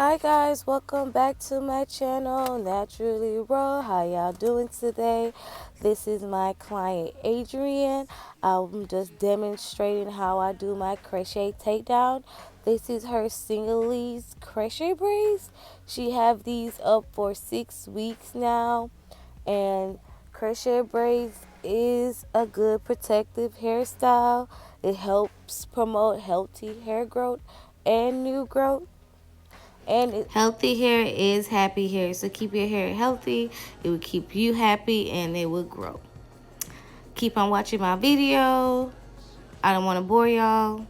Hi guys, welcome back to my channel, Naturally Raw. How y'all doing today? This is my client Adrienne. I'm just demonstrating how I do my crochet takedown. This is her Senegalese Crochet Braids. She have these up for 6 weeks now, and crochet braids is a good protective hairstyle. It helps promote healthy hair growth and new growth. Healthy hair is happy hair. So keep your hair healthy. It will keep you happy and it will grow. Keep on watching my video. I don't want to bore y'all.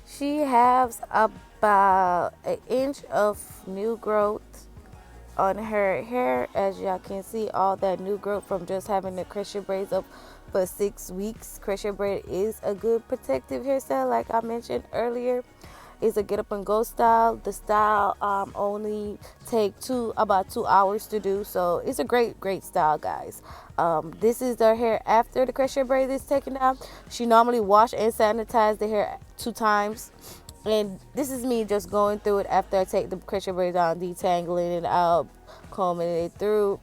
She has about an inch of new growth on her hair. As y'all can see, all that new growth from just having the crochet braids up for 6 weeks. Crochet braid is a good protective hairstyle, like I mentioned earlier. It's a get up and go style. The style only take about 2 hours to do, so it's a great style, guys. This is her hair after the crochet braid is taken out. She normally wash and sanitize the hair 2 times, and this is me just going through it after I take the crochet braids out, detangling it out, combing it through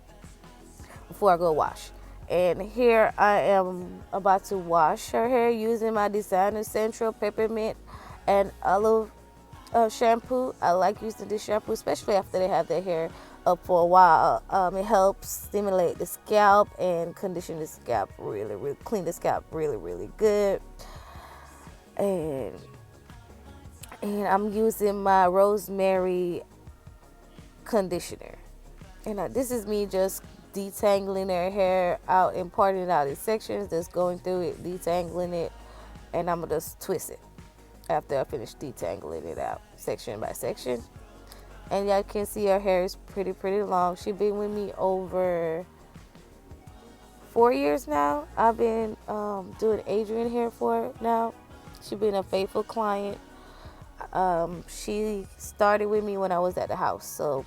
before I go wash. And here I am about to wash her hair using my Designer Central Peppermint and Olive shampoo. I like using this shampoo, especially after they have their hair up for a while. It helps stimulate the scalp and condition the scalp really clean the scalp really good. And I'm using my rosemary conditioner. And this is me just detangling her hair out and parting it out in sections, just going through it, detangling it, and I'm gonna just twist it after I finish detangling it out section by section. And y'all can see her hair is pretty long. She's been with me over 4 years now. I've been doing Adrienne hair for her now. She's been a faithful client. She started with me when I was at the house, so,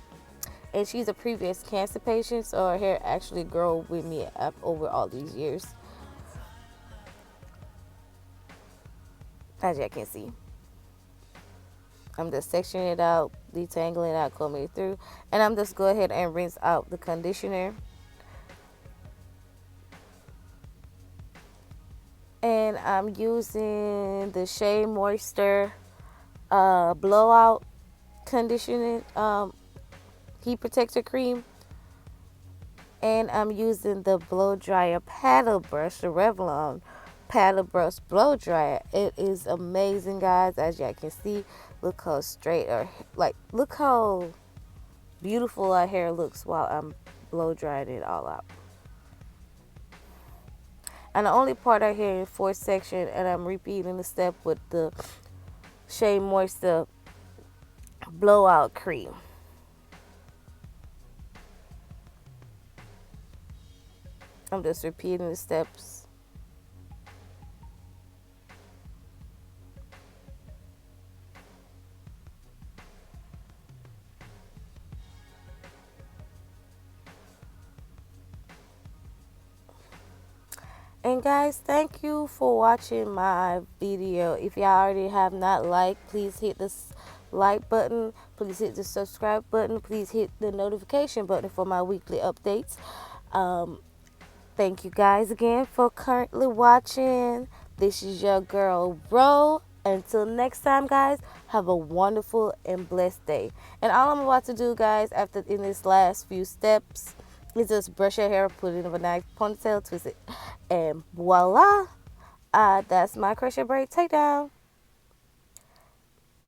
and she's a previous cancer patient, so her hair actually grew with me over all these years, as y'all can see. I'm just sectioning it out, detangling it out, combing it through, and I'm just go ahead and rinse out the conditioner. And I'm using the Shea Moisture blowout conditioning heat protector cream, and I'm using the blow dryer paddle brush, the Revlon paddle brush blow dryer. It is amazing, guys. As y'all can see, look how straight, or like, look how beautiful our hair looks while I'm blow drying it all out. And the only part I hear in fourth section, and I'm repeating the step with the Shea Moisture blowout cream. I'm just repeating the steps. And guys, thank you for watching my video. If y'all already have not liked, please hit the like button. Please hit the subscribe button. Please hit the notification button for my weekly updates. Thank you guys again for currently watching. This is your girl, Ro. Until next time, guys, have a wonderful and blessed day. And all I'm about to do, guys, after in this last few steps, is just brush your hair, put it in a nice ponytail, twist it, and voila, That's my crochet braid takedown.